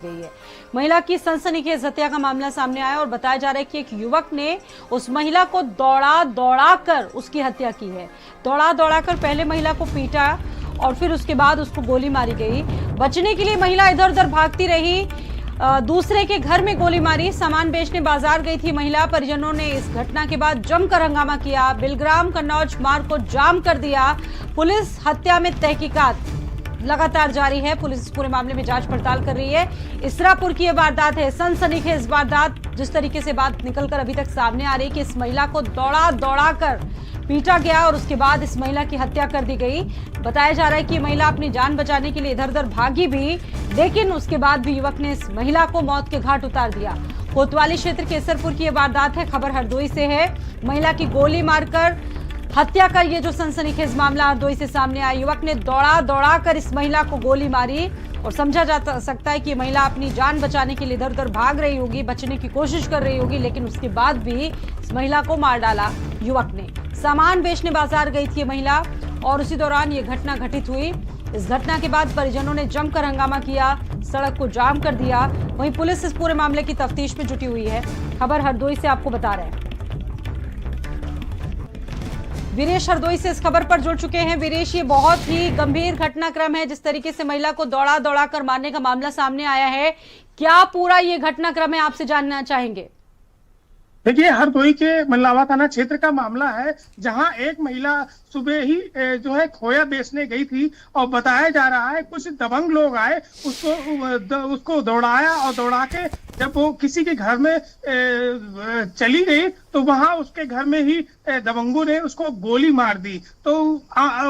गई है। महिला की सनसनीखेज हत्या का मामला सामने आया और बताया जा रहा है कि एक युवक ने उस महिला को दौड़ा कर उसकी हत्या की है। दौड़ा कर पहले महिला को पीटा और फिर उसके बाद उसको गोली मारी गई। बचने के लिए महिला इधर उधर भागती रही, दूसरे के घर में गोली मारी। सामान बेचने बाजार गई थी महिला। परिजनों ने इस घटना के बाद जमकर हंगामा किया। बिलग्राम कन्नौज मार्ग को जाम कर दिया। पुलिस हत्या में तहकीकात लगातार जारी है। पुलिस पूरे मामले में जांच पड़ताल कर रही है। इसरापुर की यह वारदात है, सनसनीखेज वारदात। जिस तरीके से बात निकलकर अभी तक सामने आ रही है कि इस महिला को दौड़ा कर पीटा गया और उसके बाद इस महिला की हत्या कर दी गई। बताया जा रहा है कि महिला अपनी जान बचाने के लिए इधर उधर भागी भी, लेकिन उसके बाद भी युवक ने इस महिला को मौत के घाट उतार दिया। कोतवाली क्षेत्र के इसरपुर की यह वारदात है। खबर हरदोई से है। महिला की गोली मारकर हत्या का ये जो सनसनीखेज मामला हरदोई से सामने आया। युवक ने दौड़ा कर इस महिला को गोली मारी और समझा जा सकता है कि महिला अपनी जान बचाने के लिए इधर उधर भाग रही होगी, बचने की कोशिश कर रही होगी, लेकिन उसके बाद भी इस महिला को मार डाला युवक ने। सामान बेचने बाजार गई थी महिला और उसी दौरान ये घटना घटित हुई। इस घटना के बाद परिजनों ने जमकर हंगामा किया, सड़क को जाम कर दिया। वहीं पुलिस इस पूरे मामले की तफ्तीश में जुटी हुई है। खबर हरदोई से आपको बता रहे हैं। वीरेश हरदोई से इस खबर पर जुड़ चुके हैं। वीरेश, ये बहुत ही गंभीर घटनाक्रम है। जिस तरीके से महिला को दौड़ा कर मारने का मामला सामने आया है, क्या पूरा ये घटनाक्रम है, आपसे जानना चाहेंगे। देखिए, हरदोई के मल्लावा थाना क्षेत्र का मामला है, जहां एक महिला सुबह ही जो है खोया बेचने गई थी और बताया जा रहा है कुछ दबंग लोग आए, उसको दौड़ाया और दौड़ा के जब वो किसी के घर में चली गई तो वहां उसके घर में ही दबंगों ने उसको गोली मार दी। तो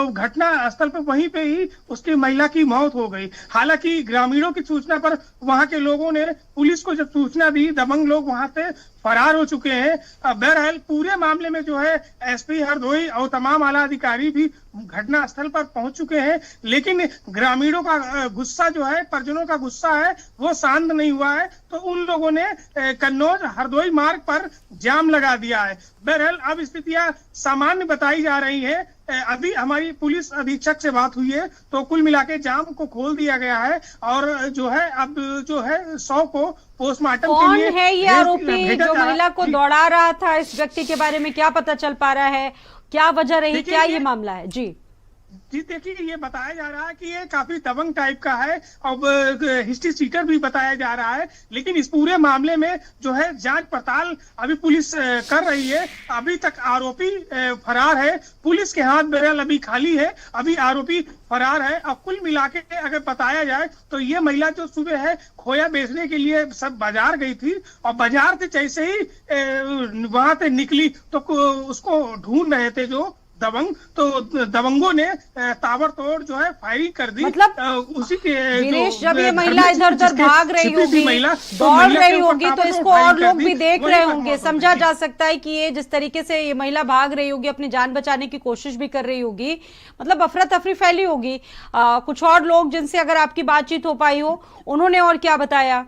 घटना स्थल पर वहीं पे ही उसकी महिला की मौत हो गई। हालांकि ग्रामीणों की सूचना पर वहां के लोगों ने पुलिस को जब सूचना दी, दबंग लोग वहां से फरार हो चुके हैं। बहरहाल पूरे मामले में जो है एसपी हरदोई और तमाम आला अधिकारी भी घटना स्थल पर पहुंच चुके हैं, लेकिन ग्रामीणों का गुस्सा जो है, परिजनों का गुस्सा है, वो शांत नहीं हुआ है। तो उन लोगों ने कन्नौज हरदोई मार्ग पर जाम लगा दिया है। बहरहाल अब स्थितियां सामान्य बताई जा रही है। अभी हमारी पुलिस अधीक्षक से बात हुई है तो कुल मिला के जाम को खोल दिया गया है और जो है अब जो है 100 को पोस्टमार्टम के लिए। कौन है ये आरोपी जो महिला को दौड़ा रहा था? इस व्यक्ति के बारे में क्या पता चल पा रहा है? क्या वजह रही, क्या ये मामला है? जी देखिए, ये बताया जा रहा है कि ये काफी दबंग टाइप का है और हिस्ट्री सीटर भी बताया जा रहा है, लेकिन इस पूरे मामले में जो है जांच पड़ताल अभी पुलिस कर रही है। अभी तक आरोपी फरार है। पुलिस के हाथ बहरहाल अभी खाली है, अभी आरोपी फरार है। और कुल मिला के अगर बताया जाए तो ये महिला जो सुबह है खोया बेचने के लिए सब बाजार गई थी और बाजार से जैसे ही वहां से निकली तो उसको ढूंढ रहे थे जो दबंग, तो दबंगों ने ताबड़तोड़ जो है फायरिंग कर दी। मतलब उसी के जब ये महिला इधर उधर भाग रही होगी, दौड़ रही होगी, तो इसको और लोग भी देख रहे होंगे। समझा जा सकता है कि ये जिस तरीके से ये महिला भाग रही होगी, अपनी जान बचाने की कोशिश भी कर रही होगी, मतलब अफरा तफरी फैली होगी। कुछ और लोग जिनसे अगर आपकी बातचीत हो पाई हो, उन्होंने और क्या बताया?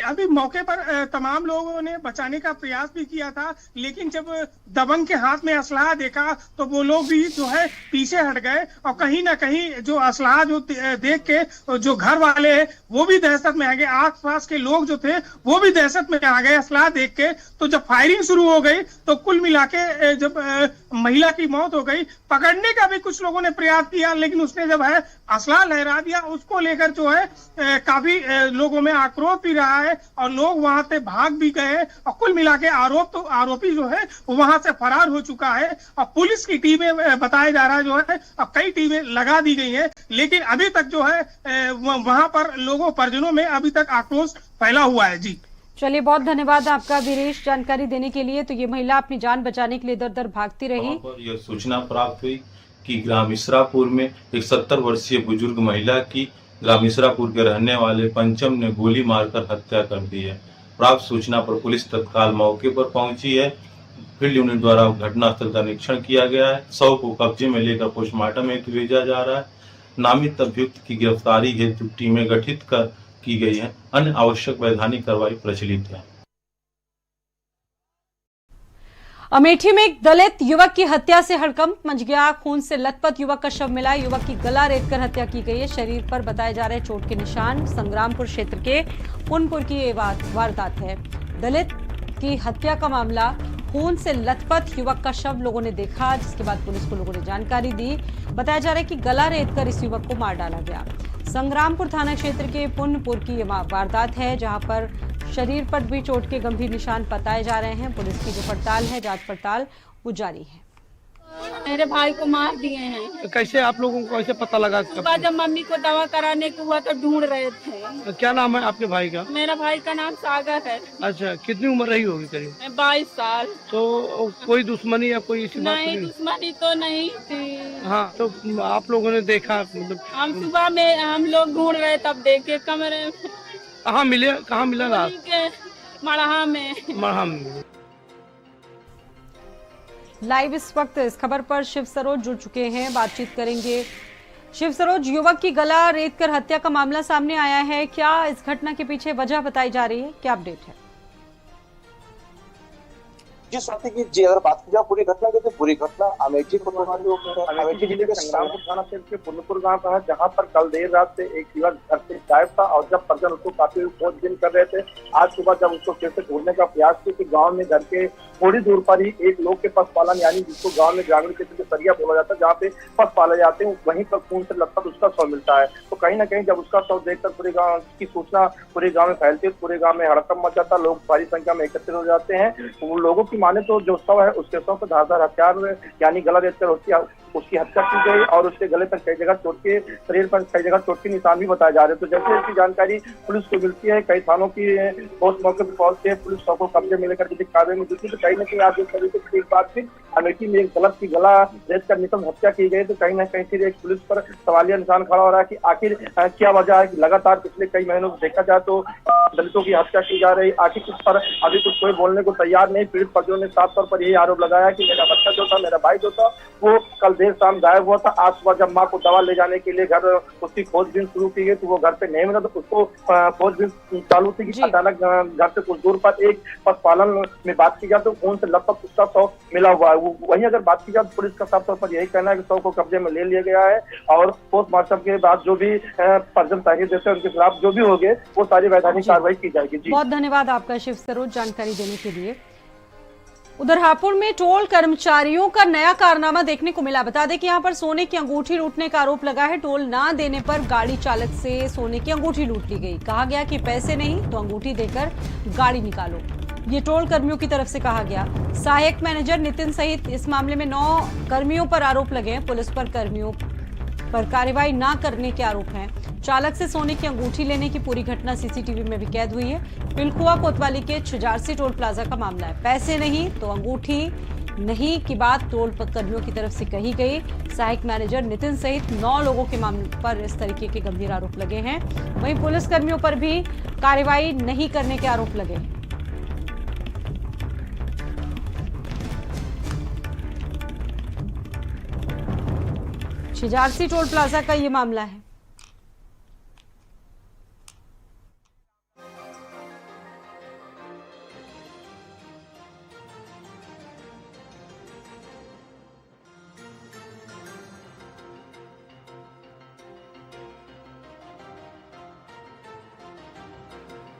अभी मौके पर तमाम लोगों ने बचाने का प्रयास भी किया था, लेकिन जब दबंग के हाथ में असलाह देखा तो वो लोग भी जो है पीछे हट गए और कहीं ना कहीं जो असलाह जो देख के जो घर वाले हैं वो भी दहशत में आ गए, आसपास के लोग जो थे वो भी दहशत में आ गए असलाह देख के। तो जब फायरिंग शुरू हो गई तो कुल मिला के जब महिला की मौत हो गई, पकड़ने का भी कुछ लोगों ने प्रयास किया, लेकिन उसने जब है असलाह लहरा दिया। उसको लेकर जो है काफी लोगों में आक्रोश भी रहा है और लोग वहां से भाग भी गए और कुल मिला के आरोपी जो है वहां से फरार हो चुका है। और पुलिस की टीमें बताया जा रहा है जो है अब कई टीमें लगा दी गई हैं, लेकिन अभी तक जो है वहां पर लोगों परिजनों में अभी तक आक्रोश फैला हुआ है। जी चलिए, बहुत धन्यवाद आपका वीरेश जानकारी देने के लिए। तो ये महिला अपनी जान बचाने के लिए इधर उधर भागती रही। यह सूचना प्राप्त हुई कि ग्राम इसरापुर में एक 70 वर्षीय बुजुर्ग महिला की ग्राम इसरापुर के रहने वाले पंचम ने गोली मारकर हत्या कर दी है। प्राप्त सूचना पर पुलिस तत्काल मौके पर पहुंची है। फील्ड यूनिट द्वारा घटनास्थल का निरीक्षण किया गया है। 100 को कब्जे में लेकर पोस्टमार्टम हेतु भेजा जा रहा है। नामित अभियुक्त की गिरफ्तारी हेतु टीमें गठित की गई है। अन्य आवश्यक वैधानिक कार्रवाई प्रचलित है। अमेठी में एक दलित युवक की हत्या से हड़कंप मच गया। खून से लथपथ युवक का शव मिला। युवक की गला रेतकर हत्या की गई है। शरीर पर बताए जा रहे चोट के निशान। संग्रामपुर क्षेत्र के पुनपुर की ये वारदात है। दलित की हत्या का मामला। खून से लथपथ युवक का शव लोगों ने देखा, जिसके बाद पुलिस को लोगों ने जानकारी दी। बताया जा रहा है कि गला रेतकर इस युवक को मार डाला गया। संग्रामपुर थाना क्षेत्र के पुनपुर की ये वारदात है, जहां पर शरीर पर भी चोट के गंभीर निशान बताए जा रहे हैं। पुलिस की जो पड़ताल है, जांच पड़ताल, वो जारी है। मेरे भाई को मार दिए हैं। कैसे आप लोगों को कैसे पता लगा? सुबह जब मम्मी को दवा कराने को हुआ तो ढूंढ रहे थे। क्या नाम है आपके भाई का? मेरा भाई का नाम सागर है। अच्छा, कितनी उम्र रही होगी करीब? 22 साल। तो कोई दुश्मनी या कोई इसी बात नहीं, दुश्मनी तो नहीं थी। हाँ, तो आप लोगों ने देखा मतलब? हम सुबह में हम लोग ढूंढ रहे तब देखे कमरे में। कहाँ मिला रात? मड़हा में। लाइव इस वक्त इस खबर पर शिव सरोज जुड़ चुके हैं, बातचीत करेंगे। शिव सरोज, युवक की गला रेतकर हत्या का मामला सामने आया है। क्या इस घटना के पीछे वजह बताई जा रही है? क्या अपडेट है? जी स्वाति जी, अगर बात की जाए पूरी घटना की, तो पूरी घटना अमेठी जिले के संग्रामपुर थाना क्षेत्र के पुनपुर गांव का है, जहां पर कल देर रात से एक युवक घर से गायब था और जब परिजन उसको काफी खोजबीन कर रहे थे, आज सुबह जब उसको फिर से ढूंढने का प्रयास किया कि गांव में घर के थोड़ी दूर पर ही एक लोग के पशुपालन यानी जिसको गांव में ग्रामीण क्षेत्र में सरिया बोला जाता है, जहाँ पे पशु पाले जाते हैं, वहीं पर खून से लथपथ उसका शव मिलता है। तो कहीं ना कहीं जब उसका शव देखकर पूरे गाँव की सूचना पूरे गाँव में फैलती है, पूरे गाँव में हड़कंप मच जाता है, लोग भारी संख्या में एकत्रित हो जाते हैं। वो लोगों की माने तो जो शव है उसके शव पर धारदार हथियार यानी गला रेतकर उसकी हत्या की गई और उसके गले पर कई जगह चोट के, शरीर पर कई जगह चोट के निशान भी बताए जा रहे हैं। तो जैसे इसकी जानकारी पुलिस को मिलती है, कई थानों की पोस्ट मौके पर पहुंचते हैं, पुलिस शव को कब्जे में लेकर के कार्रवाई में जुटी। तो कहीं ना कहीं आज इस तरीके से एक बात फिर अमेठी में एक दलित की गला रेतकर निकम हत्या की गई। तो कहीं ना कहीं फिर एक पुलिस पर सवालिया निशान खड़ा हो रहा है कि आखिर क्या वजह है कि लगातार पिछले कई महीनों से देखा जाए तो दलितों की हत्या की जा रही। आखिर इस पर अभी कुछ कोई बोलने को तैयार नहीं। पीड़ित परिजनों ने साफ तौर पर यही आरोप लगाया कि मेरा बच्चा जो था, मेरा भाई जो था, वो कल देर शाम गायब हुआ था। आज सुबह जब माँ को दवा ले जाने के लिए घर उसकी खोजबीन शुरू की गई तो वो घर पे नहीं मिला, तो उसको खोजबीन चालू थी कि अचानक घर से कुछ दूर पर एक पशुपालन में बात की जाए तो खून से लथपथ उसका शव मिला हुआ है। वहीं अगर बात की जाए तो पुलिस का साफ तौर पर यही कहना है कि शव को कब्जे में ले लिया गया है और पोस्टमार्टम के बाद जो भी परिजन तारीख देते हैं उनके खिलाफ जो भी होंगे वो सारी वैधानिक कार्रवाई की जाएगी। जी बहुत धन्यवाद आपका शिव सरोज जानकारी देने के लिए। उधर हापुड़ में टोल कर्मचारियों का नया कारनामा देखने को मिला। बता दें कि यहां पर सोने की अंगूठी लूटने का आरोप लगा है। टोल ना देने पर गाड़ी चालक से सोने की अंगूठी लूट ली गई। कहा गया कि पैसे नहीं तो अंगूठी देकर गाड़ी निकालो, ये टोल कर्मियों की तरफ से कहा गया। सहायक मैनेजर नितिन सहित इस मामले में 9 कर्मियों पर आरोप लगे हैं। पुलिस पर कर्मियों पर कार्रवाई ना करने के आरोप हैं। चालक से सोने की अंगूठी लेने की पूरी घटना सीसीटीवी में भी कैद हुई है। पिलखुआ कोतवाली के छिजारसी टोल प्लाजा का मामला है। पैसे नहीं तो अंगूठी नहीं की बात टोल कर्मियों की तरफ से कही गई। सहायक मैनेजर नितिन सहित 9 लोगों के मामले पर इस तरीके के गंभीर आरोप लगे हैं। वहीं पुलिस कर्मियों पर भी कार्रवाई नहीं करने के आरोप लगे हैं। छिजारसी टोल प्लाजा का ये मामला है।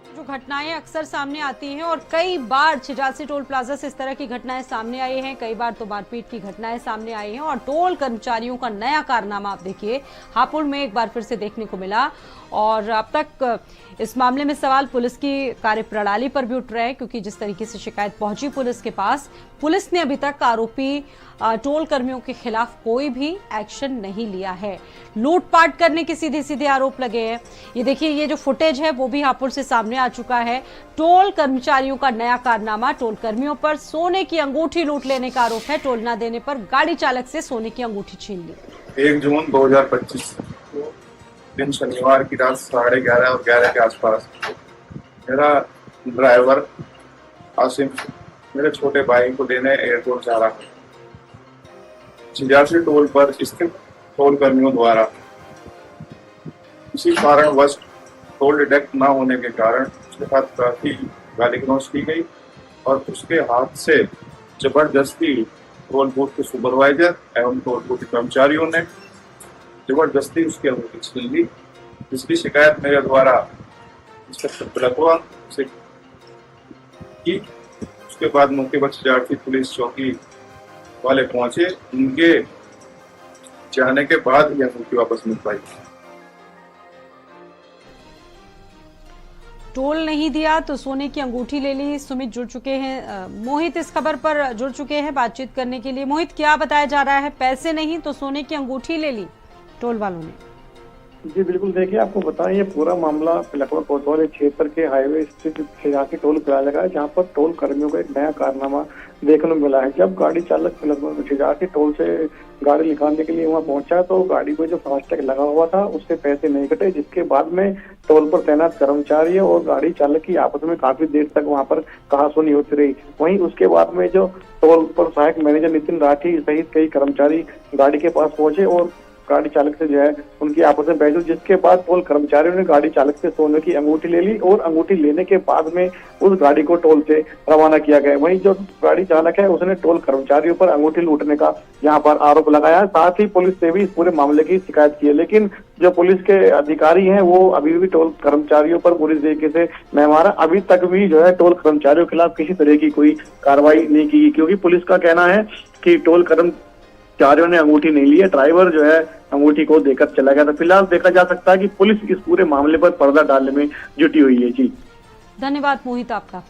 जो घटनाएं अक्सर सामने आती हैं और कई बार छिजारसी टोल प्लाजा से इस तरह की घटनाएं सामने आई हैं, कई बार तो मारपीट की घटनाएं सामने आई हैं और टोल कर्मचारियों का नया कारनामा आप देखिए हापुड़ में एक बार फिर से देखने को मिला। और अब तक इस मामले में सवाल पुलिस की कार्यप्रणाली पर भी उठ रहे हैं, क्योंकि जिस तरीके से शिकायत पहुंची पुलिस के पास, पुलिस ने अभी तक आरोपी टोल कर्मियों के खिलाफ कोई भी एक्शन नहीं लिया है। लूटपाट करने के सीधे सीधे आरोप लगे हैं। ये देखिए, ये जो फुटेज है वो भी हापुड़ से सामने आ चुका है। टोल कर्मचारियों का नया कारनामा, टोल कर्मियों पर सोने की अंगूठी लूट लेने का आरोप है। टोल न देने पर गाड़ी चालक से सोने की अंगूठी छीन ली। 1 जून 2025 दिन शनिवार की रात 11:30 और 11 के आसपास मेरा ड्राइवर आसिम मेरे छोटे भाई को लेने एयरपोर्ट जा रहा है। छिजारसी टोल पर स्थित टोल कर्मियों द्वारा किसी कारणवश टोल डिडक्ट न होने के कारण उसके साथ काफी गाली गलौज की गई और उसके हाथ से जबरदस्ती टोल बूथ के सुपरवाइजर एवं टोल बूथ के कर्मचारियों ने जबरदस्ती उसकी अंगूठी छीन ली, जिसकी शिकायत मेरे द्वारा इंस्पेक्टर तिलकवा से की। उसके बाद मौके पर छिजारती पुलिस चौकी वाले पहुंचे, उनके जाने के बाद यह अंगूठी वापस मिल पाई। टोल नहीं दिया तो सोने की अंगूठी ले ली। सुमित जुड़ चुके हैं, मोहित इस खबर पर जुड़ चुके हैं बातचीत करने के लिए। मोहित, क्या बताया जा रहा है? पैसे नहीं तो सोने की अंगूठी ले ली टोल वालों ने। जी बिल्कुल, देखिए आपको बताएं ये पूरा मामला पिलखवा कोतवाली क्षेत्र के हाईवे स्थित छिजारती टोल प्लाजा का है, जहां पर टोल कर्मियों का एक नया कारनामा देखने को मिला है। जब गाड़ी चालक छिजारती टोल से गाड़ी निकालने के लिए वहां पहुंचा तो गाड़ी को जो फास्टैग लगा हुआ था उससे पैसे नहीं कटे, जिसके बाद में टोल पर तैनात कर्मचारी और गाड़ी चालक की आपस में काफी देर तक वहां पर कहासुनी होती रही। वहीं उसके बाद में जो टोल पर सहायक मैनेजर नितिन राठी सहित कई कर्मचारी गाड़ी के पास पहुंचे और गाड़ी चालक से जो है उनकी आपस में बैठक, जिसके बाद टोल कर्मचारियों ने गाड़ी चालक से सोने की अंगूठी ले ली और अंगूठी लेने के बाद में उस गाड़ी को टोल से रवाना किया गया। वहीं जो गाड़ी चालक है उसने टोल कर्मचारियों पर अंगूठी लूटने का यहाँ पर आरोप लगाया है। साथ ही पुलिस से भी इस पूरे मामले की शिकायत की है, लेकिन जो पुलिस के अधिकारी हैं वो अभी भी टोल कर्मचारियों पर पूरी तरीके से मेहमान अभी तक भी जो है टोल कर्मचारियों के खिलाफ किसी तरह की कोई कार्रवाई नहीं की, क्योंकि पुलिस का कहना है कि टोल कर्मचारियों ने अंगूठी नहीं ली है, ड्राइवर जो है अंगूठी को देकर चला गया। तो फिलहाल देखा जा सकता है कि पुलिस इस पूरे मामले पर पर्दा डालने में जुटी हुई है। जी धन्यवाद मोहित आपका।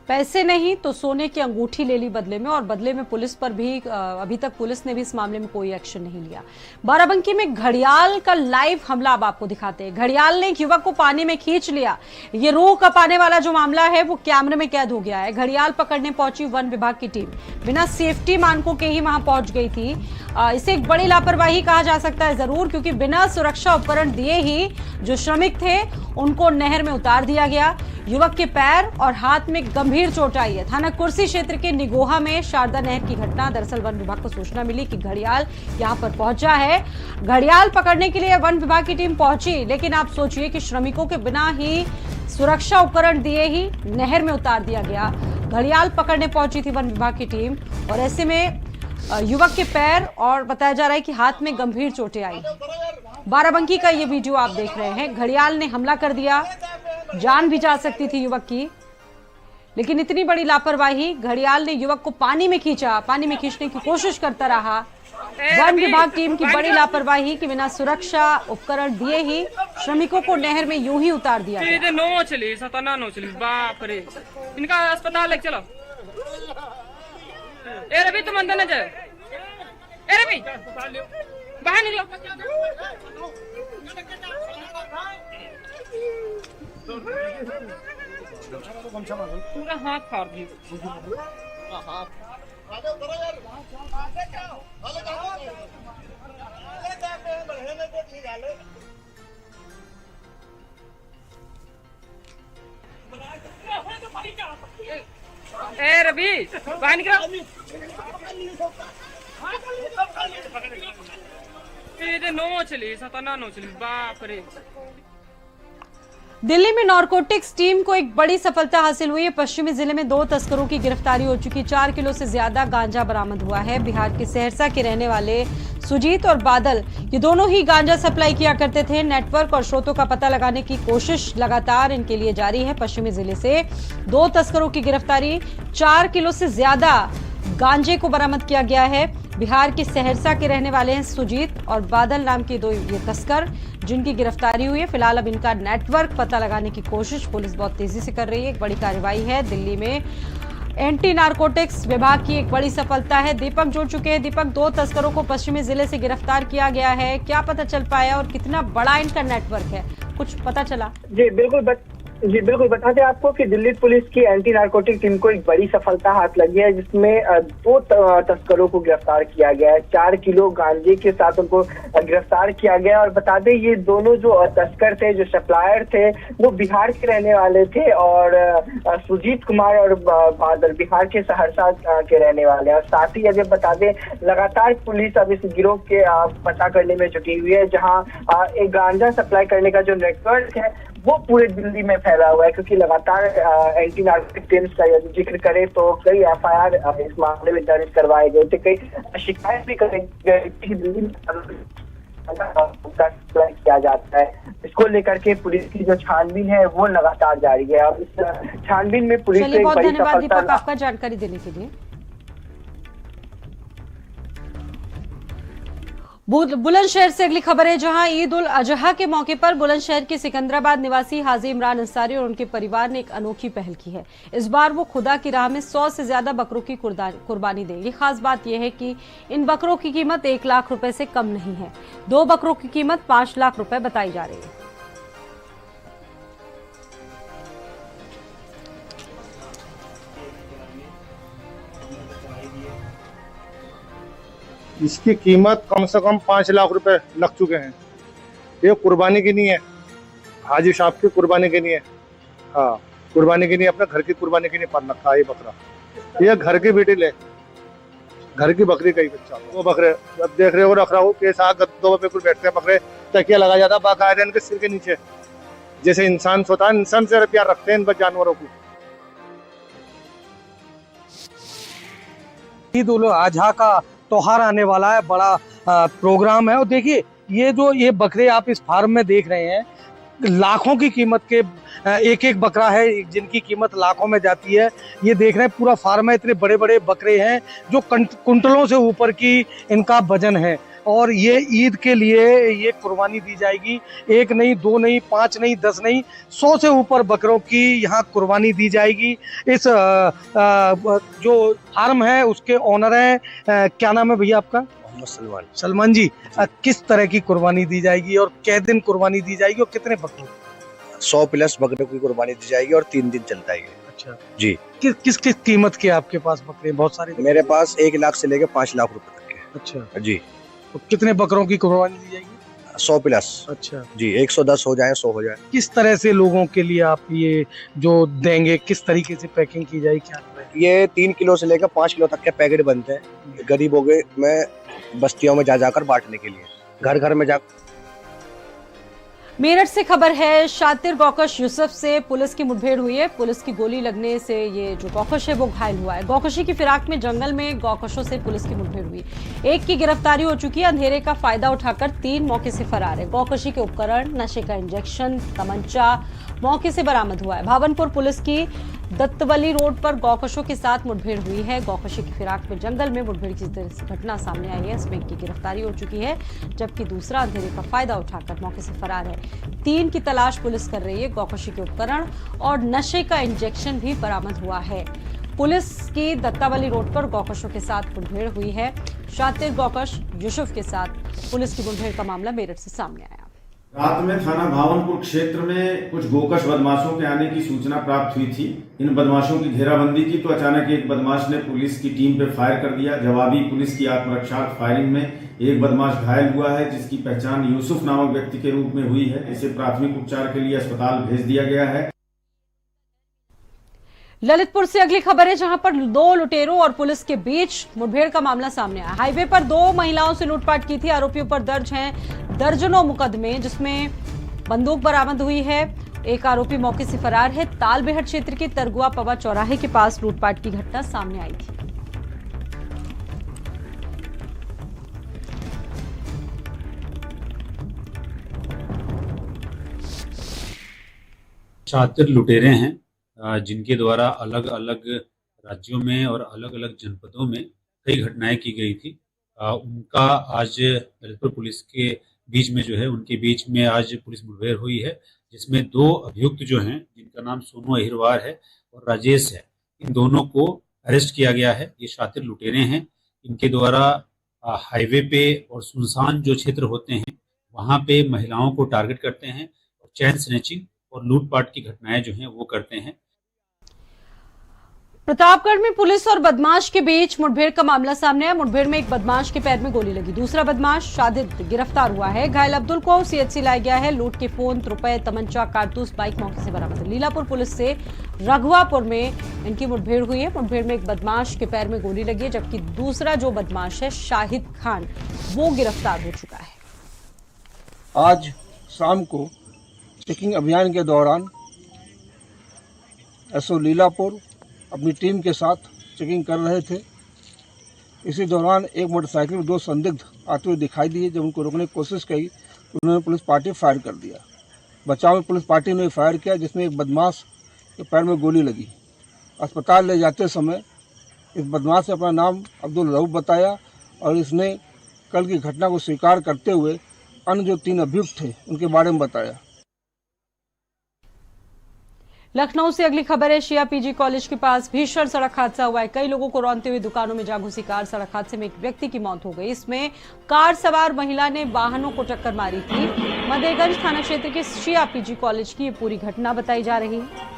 पैसे नहीं तो सोने की अंगूठी ले ली बदले में, और बदले में पुलिस पर भी अभी तक पुलिस ने भी इस मामले में कोई एक्शन नहीं लिया। बाराबंकी में घड़ियाल का लाइव हमला अब आपको दिखाते हैं। घड़ियाल ने एक युवक को पानी में खींच लिया। ये रूह कपाने वाला जो मामला है वो कैमरे में कैद हो गया है। घड़ियाल पकड़ने पहुंची वन विभाग की टीम बिना सेफ्टी मानकों के ही वहां पहुंच गई थी। इसे एक बड़ी लापरवाही कहा जा सकता है जरूर, क्योंकि बिना सुरक्षा उपकरण दिए ही जो श्रमिक थे उनको नहर में उतार दिया गया। युवक के पैर और हाथ में गंभीर चोट आई है। थाना कुर्सी क्षेत्र के निगोहा में शारदा नहर की घटना। दरअसल वन विभाग को सूचना मिली कि घड़ियाल यहां पर पहुंचा है। घड़ियाल पकड़ने के लिए वन विभाग की टीम पहुंची, लेकिन आप सोचिए कि श्रमिकों के बिना ही सुरक्षा उपकरण दिए ही नहर में उतार दिया गया। घड़ियाल पकड़ने पहुंची थी वन विभाग की टीम और ऐसे में युवक के पैर और बताया जा रहा है कि हाथ में गंभीर चोटें आई। बाराबंकी का ये वीडियो आप देख रहे हैं। घड़ियाल ने हमला कर दिया, जान भी जा सकती थी युवक की, लेकिन इतनी बड़ी लापरवाही। घड़ियाल ने युवक को पानी में खींचा, पानी में खींचने की कोशिश करता रहा। वन विभाग टीम की बड़ी लापरवाही कि बिना सुरक्षा उपकरण दिए ही श्रमिकों को नहर में यूं ही उतार दिया गया। नोचली सतना नोचली, बाप रे, इनका अस्पताल लेके चलो। ए रवि तुम अंदर न जाओ, ए रवि बाहर निकलो। पूरा हाथ फाड़ दिया। ए रवि बाहर निकलो। नोचली सतना नोचली, बाप रे। दिल्ली में नारकोटिक्स टीम को एक बड़ी सफलता हासिल हुई है। पश्चिमी जिले में 2 तस्करों की गिरफ्तारी हो चुकी। 4 किलो से ज्यादा गांजा बरामद हुआ है। बिहार के सहरसा के रहने वाले सुजीत और बादल, ये दोनों ही गांजा सप्लाई किया करते थे। नेटवर्क और स्रोतों का पता लगाने की कोशिश लगातार इनके लिए जारी है। पश्चिमी जिले से 2 तस्करों की गिरफ्तारी, 4 किलो से ज्यादा गांजे को बरामद किया गया है। बिहार के सहरसा के रहने वाले हैं सुजीत और बादल नाम के 2 ये तस्कर, जिनकी गिरफ्तारी हुई है। फिलहाल अब इनका नेटवर्क पता लगाने की कोशिश पुलिस बहुत तेजी से कर रही है। एक बड़ी कार्रवाई है दिल्ली में। एंटी नारकोटिक्स विभाग की एक बड़ी सफलता है। दीपक जुड़ चुके हैं। दीपक, 2 तस्करों को पश्चिमी जिले से गिरफ्तार किया गया है, क्या पता चल पाया और कितना बड़ा इनका नेटवर्क है, कुछ पता चला? जी बिल्कुल बता दें आपको कि दिल्ली पुलिस की एंटी नारकोटिक टीम को एक बड़ी सफलता हाथ लगी है, जिसमें 2 तस्करों को गिरफ्तार किया गया है। 4 किलो गांजे के साथ उनको गिरफ्तार किया गया। और बता दें ये दोनों जो तस्कर थे, जो सप्लायर थे, वो बिहार के रहने वाले थे और सुजीत कुमार और बादल बिहार के सहरसा के रहने वाले हैं। और साथ ही अगर बता दें लगातार पुलिस अब इस गिरोह के पता करने में जुटी हुई है, जहाँ एक गांजा सप्लाई करने का जो नेटवर्क है वो पूरे दिल्ली में फैला हुआ है, क्योंकि लगातार एंटी नार्कोटिक टीम्स का यदि जिक्र करें तो कई एफआईआर इस मामले में दर्ज करवाए गए थे, कई शिकायत भी कराई गई थी दिल्ली में किया जाता है। इसको लेकर के पुलिस की जो छानबीन है वो लगातार जारी है और इस छानबीन में पुलिस चलिए, बहुत धन्यवाद दीपक आपका जानकारी देने के लिए। बुलंदशहर से अगली खबर है, जहां ईद उल अजहा के मौके पर बुलंदशहर के सिकंदराबाद निवासी हाजी इमरान अंसारी और उनके परिवार ने एक अनोखी पहल की है। इस बार वो खुदा की राह में 100 से ज्यादा बकरों की कुर्बानी देंगे। खास बात यह है कि इन बकरों की कीमत 1 लाख रुपए से कम नहीं है। 2 बकरों की कीमत 5 लाख रुपए बताई जा रही है। इसकी कीमत कम से कम 5 लाख रुपए लग चुके हैं। ये कुर्बानी की नहीं है, हाजी साहब की कुर्बानी की नहीं है। हाँ, कुर्बानी की नहीं, अपने घर की कुर्बानी की नहीं पर रखा है ये बकरा। ये घर की बेटी ले, घर की बकरी का ही बच्चा। वो बकरे अब देख रहे हो रख रहा हूँ के साथ गद्दों पे कुछ बैठते हैं बकरे, तकिया लगा जाता बाकायदा इनके सिर के नीचे, जैसे इंसान सोता है। इंसान से प्यार रखते हैं इन जानवरों को। ईद उल अजहा का त्योहार आने वाला है, बड़ा प्रोग्राम है। और देखिए ये बकरे आप इस फार्म में देख रहे हैं, लाखों की कीमत के एक एक बकरा है जिनकी कीमत लाखों में जाती है। ये देख रहे हैं पूरा फार्म है, इतने बड़े बड़े बकरे हैं जो कुंटलों से ऊपर की इनका वजन है। और ये ईद के लिए ये कुर्बानी दी जाएगी। 1 नहीं, 2 नहीं, 5 नहीं, 10 नहीं, 100 से ऊपर बकरों की यहाँ कुर्बानी दी जाएगी। इस जो फार्म है उसके ओनर हैं, क्या नाम है भैया आपका? मोहम्मद सलमान जी, किस तरह की कुर्बानी दी जाएगी और कै दिन कुर्बानी दी जाएगी और कितने बकरों? 100 प्लस बकरों की कुर्बानी दी जाएगी और 3 दिन चलता है। अच्छा जी। किस कीमत के आपके पास बकरे? बहुत सारे। मेरे पास 1 लाख से लेकर 5 लाख रुपए तक के। अच्छा जी। तो कितने बकरों की कुर्बानी दी जाएगी? 100 प्लस। अच्छा जी, 110 हो जाए, 100 हो जाए। किस तरह से लोगों के लिए आप ये जो देंगे, किस तरीके से पैकिंग की जाएगी, क्या? ये 3 किलो से लेकर 5 किलो तक के पैकेट बनते हैं गरीबों के में बस्तियों में जा जाकर बांटने के लिए, घर घर में जा। मेरठ से खबर है, शातिर गौकश यूसुफ से पुलिस की मुठभेड़ हुई है। पुलिस की गोली लगने से ये जो गौकश है वो घायल हुआ है। गौकशी की फिराक में जंगल में गौकशों से पुलिस की मुठभेड़ हुई। एक की गिरफ्तारी हो चुकी है। अंधेरे का फायदा उठाकर 3 मौके से फरार है। गौकशी के उपकरण, नशे का इंजेक्शन, तमंचा मौके से बरामद हुआ है। भावनपुर पुलिस की दत्तवली रोड पर गौकशों के साथ मुठभेड़ हुई है। गौकशी की फिराक में जंगल में मुठभेड़ की घटना सामने आई है। इसमें एक की गिरफ्तारी हो चुकी है, जबकि दूसरा अंधेरे का फायदा उठाकर मौके से फरार है। 3 की तलाश पुलिस कर रही है। गौकशी के उपकरण और नशे का इंजेक्शन भी बरामद हुआ है। पुलिस की दत्तावली रोड पर गौकशों के साथ मुठभेड़ हुई है। शातिर गौकश यूसुफ के साथ पुलिस की मुठभेड़ का मामला मेरठ से सामने आया। रात में थाना भावनपुर क्षेत्र में कुछ गोकश बदमाशों के आने की सूचना प्राप्त हुई थी। इन बदमाशों की घेराबंदी की तो अचानक एक बदमाश ने पुलिस की टीम पे फायर कर दिया। जवाबी पुलिस की आत्मरक्षात्मक फायरिंग में एक बदमाश घायल हुआ है, जिसकी पहचान यूसुफ नामक व्यक्ति के रूप में हुई है। इसे प्राथमिक उपचार के लिए अस्पताल भेज दिया गया है। ललितपुर से अगली खबर है, जहां पर 2 लुटेरों और पुलिस के बीच मुठभेड़ का मामला सामने आया। हाईवे पर 2 महिलाओं से लूटपाट की थी। आरोपियों पर दर्ज हैं दर्जनों मुकदमे, जिसमें बंदूक बरामद हुई है। एक आरोपी मौके से फरार है। तालबेहट क्षेत्र के तरगुआ पवा चौराहे के पास लूटपाट की घटना सामने आई थी। शातिर लुटेरे हैं जिनके द्वारा अलग अलग राज्यों में और अलग अलग जनपदों में कई घटनाएं की गई थी। उनका आज ललितपुर पुलिस के बीच में जो है उनके बीच में आज पुलिस मुठभेड़ हुई है, जिसमें 2 अभियुक्त जो हैं, जिनका नाम सोनू अहिरवार है और राजेश है, इन दोनों को अरेस्ट किया गया है। ये शातिर लुटेरे हैं। इनके द्वारा हाईवे पे और सुनसान जो क्षेत्र होते हैं वहाँ पे महिलाओं को टारगेट करते हैं और चैन स्नैचिंग और लूटपाट की घटनाएं जो हैं वो करते हैं। प्रतापगढ़ में पुलिस और बदमाश के बीच मुठभेड़ का मामला सामने आया। मुठभेड़ में एक बदमाश के पैर में गोली लगी। दूसरा बदमाश शादिद गिरफ्तार हुआ है। घायल अब्दुल को सीएचसी लाया गया है। लूट के फोन, रुपए, तमंचा, कारतूस, बाइक मौके से बरामद है। लीलापुर पुलिस से रघुवापुर में इनकी मुठभेड़ हुई है। मुठभेड़ में एक बदमाश के पैर में गोली लगी है, जबकि दूसरा जो बदमाश है शाहिद खान, वो गिरफ्तार हो चुका है। आज शाम को चेकिंग अभियान के दौरान एसओ लीलापुर अपनी टीम के साथ चेकिंग कर रहे थे। इसी दौरान एक मोटरसाइकिल में 2 संदिग्ध आते हुए दिखाई दिए। जब उनको रोकने की कोशिश की तो उन्होंने पुलिस पार्टी फायर कर दिया। बचाव में पुलिस पार्टी ने फायर किया, जिसमें एक बदमाश के पैर में गोली लगी। अस्पताल ले जाते समय इस बदमाश ने अपना नाम अब्दुल रऊफ बताया और इसने कल की घटना को स्वीकार करते हुए अन्य जो 3 अभियुक्त थे उनके बारे में बताया। लखनऊ से अगली खबर है। शिया पीजी कॉलेज के पास भीषण सड़क हादसा हुआ है। कई लोगों को रौंदते हुए दुकानों में जा घुसी कार। सड़क हादसे में एक व्यक्ति की मौत हो गई। इसमें कार सवार महिला ने वाहनों को टक्कर मारी थी। मदेगंज थाना क्षेत्र के शिया पीजी कॉलेज की ये पूरी घटना बताई जा रही है।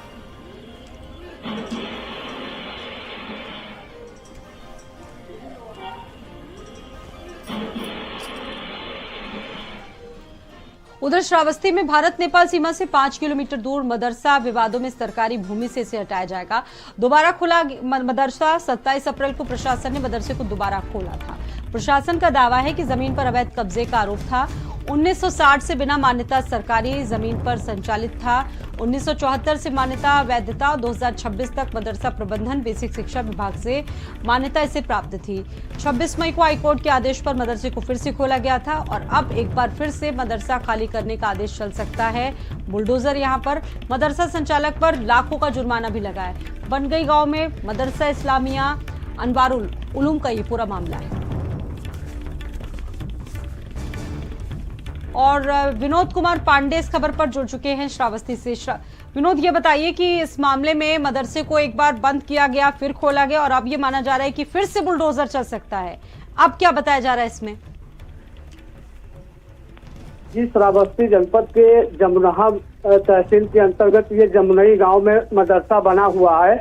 उधर श्रावस्ती में भारत नेपाल सीमा से 5 किलोमीटर दूर मदरसा विवादों में सरकारी भूमि से इसे हटाया जाएगा। दोबारा खुला मदरसा 27 अप्रैल को प्रशासन ने मदरसे को दोबारा खोला था। प्रशासन का दावा है कि जमीन पर अवैध कब्जे का आरोप था। 1960 से बिना मान्यता सरकारी जमीन पर संचालित था। 1974 से मान्यता वैधता और 2026 तक मदरसा प्रबंधन बेसिक शिक्षा विभाग से मान्यता इसे प्राप्त थी। 26 मई को हाईकोर्ट के आदेश पर मदरसे को फिर से खोला गया था और अब एक बार फिर से मदरसा खाली करने का आदेश चल सकता है। बुलडोजर यहां पर मदरसा संचालक पर लाखों का जुर्माना भी लगा है। बनगई गांव में मदरसा इस्लामिया अनवारुल उलूम का ये पूरा मामला है। और विनोद कुमार पांडे इस खबर पर जुड़ चुके हैं श्रावस्ती से। विनोद, ये बताइए कि इस मामले में मदरसे को एक बार बंद किया गया, फिर खोला गया और अब ये माना जा रहा है कि फिर से बुलडोजर चल सकता है। अब क्या बताया जा रहा है इसमें? जी, श्रावस्ती जनपद के जमुनहा तहसील के अंतर्गत ये जमुनई गांव में मदरसा बना हुआ है,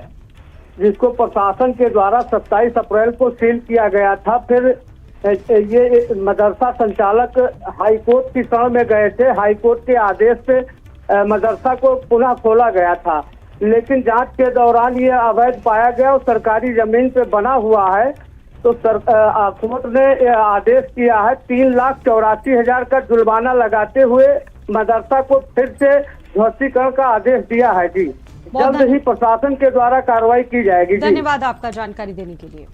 जिसको प्रशासन के द्वारा 27 अप्रैल को सील किया गया था। फिर ये मदरसा संचालक हाईकोर्ट की शरण में गए थे। हाईकोर्ट के आदेश पे मदरसा को पुनः खोला गया था, लेकिन जांच के दौरान ये अवैध पाया गया और सरकारी जमीन पे बना हुआ है। तो कोर्ट ने आदेश किया है 3,84,000 का जुर्माना लगाते हुए मदरसा को फिर से ध्वस्तीकरण का आदेश दिया है। जी, जल्द ही प्रशासन के द्वारा कार्रवाई की जाएगी। धन्यवाद आपका जानकारी देने के लिए।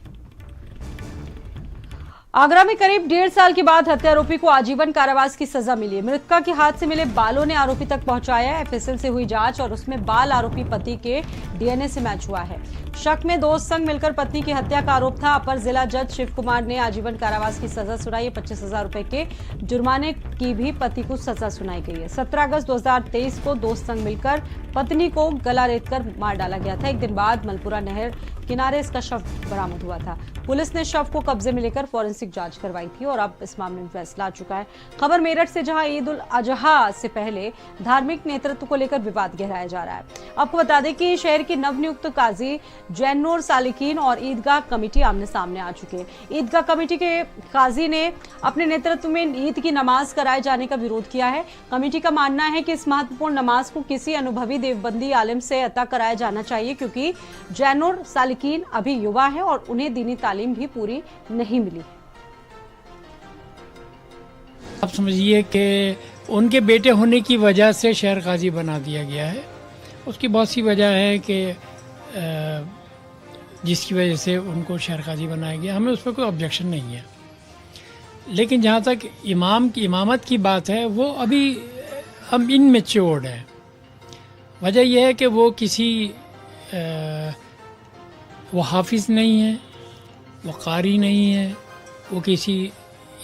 आगरा में करीब 1.5 साल के बाद हत्यारोपी को आजीवन कारावास की सजा मिली है। मृतका के हाथ से मिले बालों ने आरोपी तक पहुंचाया है। एफएसएल से हुई जांच और उसमें बाल आरोपी पति के डीएनए से मैच हुआ है। शक में दोस्त संग मिलकर पत्नी की हत्या का आरोप था। अपर जिला जज शिव कुमार ने आजीवन कारावास की सजा सुनाई है। 25,000 रुपए के जुर्माने की भी पति को सजा सुनाई गई है। 17 अगस्त 2023 को दोस्त संग मिलकर पत्नी को गला रेतकर मार डाला गया था। एक दिन बाद मलपुरा नहर किनारे इसका शव बरामद हुआ था। पुलिस ने शव को कब्जे में लेकर फॉरेंसिक जांच करवाई थी और अब इस मामले में फैसला आ चुका है। खबर मेरठ से, जहां ईद उल अजहा से पहले धार्मिक नेतृत्व को लेकर विवाद गहराया जा रहा है। आपको बता दें कि शहर की नवनियुक्त काजी जैनुर सालिकीन और ईदगाह कमेटी आमने सामने आ चुके हैं। ईदगाह कमेटी के काजी ने अपने नेतृत्व में ईद की नमाज कराए जाने का विरोध किया है। कमेटी का मानना है कि इस महत्वपूर्ण नमाज को किसी अनुभवी देवबंदी आलिम से अता कराया जाना चाहिए, क्योंकि जैनुर सालिकीन अभी युवा है और उन्हें दीनी तालीम भी पूरी नहीं मिली। आप समझिए कि उनके बेटे होने की वजह से शहर काजी बना दिया गया है। उसकी बहुत सी वजह है कि जिसकी वजह से उनको शहर काजी बनाया गया। हमें उस पर कोई ऑब्जेक्शन नहीं है, लेकिन जहाँ तक इमाम की इमामत की बात है, वो अभी हम इनमेच्योर्ड है। वजह यह है कि वो किसी वो हाफिज़ नहीं है, वो कारी नहीं है, वो किसी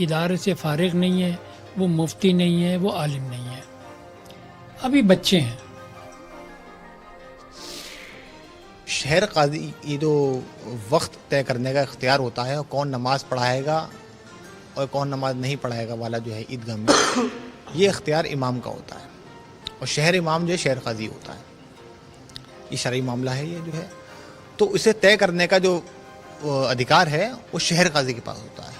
इदारे से फारिग नहीं है, वो मुफ्ती नहीं है, वो आलिम नहीं है, अभी बच्चे हैं। शहर काजी ये जो वक्त तय करने का इख्तियार होता है, कौन नमाज पढ़ाएगा और कौन नमाज नहीं पढ़ाएगा वाला जो है ईदगाह में, ये इख्तियार इमाम का होता है और शहर इमाम जो है शहर काजी होता है। ये शरई मामला है ये जो है, तो इसे तय करने का जो अधिकार है वो शहर काजी के पास होता है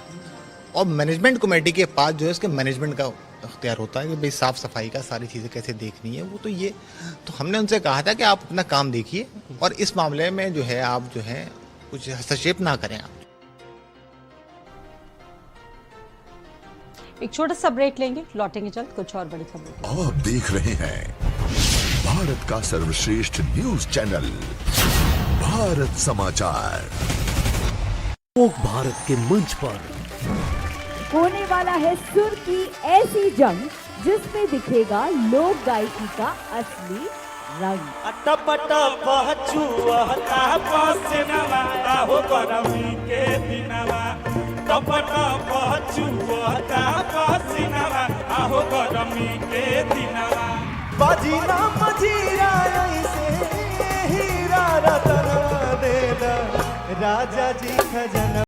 और मैनेजमेंट कमेटी के पास जो है इसके मैनेजमेंट का इख्तियार होता है कि भाई साफ़ सफाई का सारी चीज़ें कैसे देखनी है। वो तो हमने उनसे कहा था कि आप अपना काम देखिए और इस मामले में जो है आप जो है कुछ हस्तक्षेप ना करें। आप एक छोटा सा ब्रेक लेंगे, लौटेंगे जल्द कुछ और बड़ी खबरों। आप देख रहे हैं भारत का सर्वश्रेष्ठ न्यूज चैनल भारत समाचार। लोक भारत के मंच पर होने वाला है सुर की ऐसी जंग जिसमें दिखेगा लोक गायकी का असली रंग। बाजी ना मजीरा ऐसे हीरा रतन दे राजा जी खजन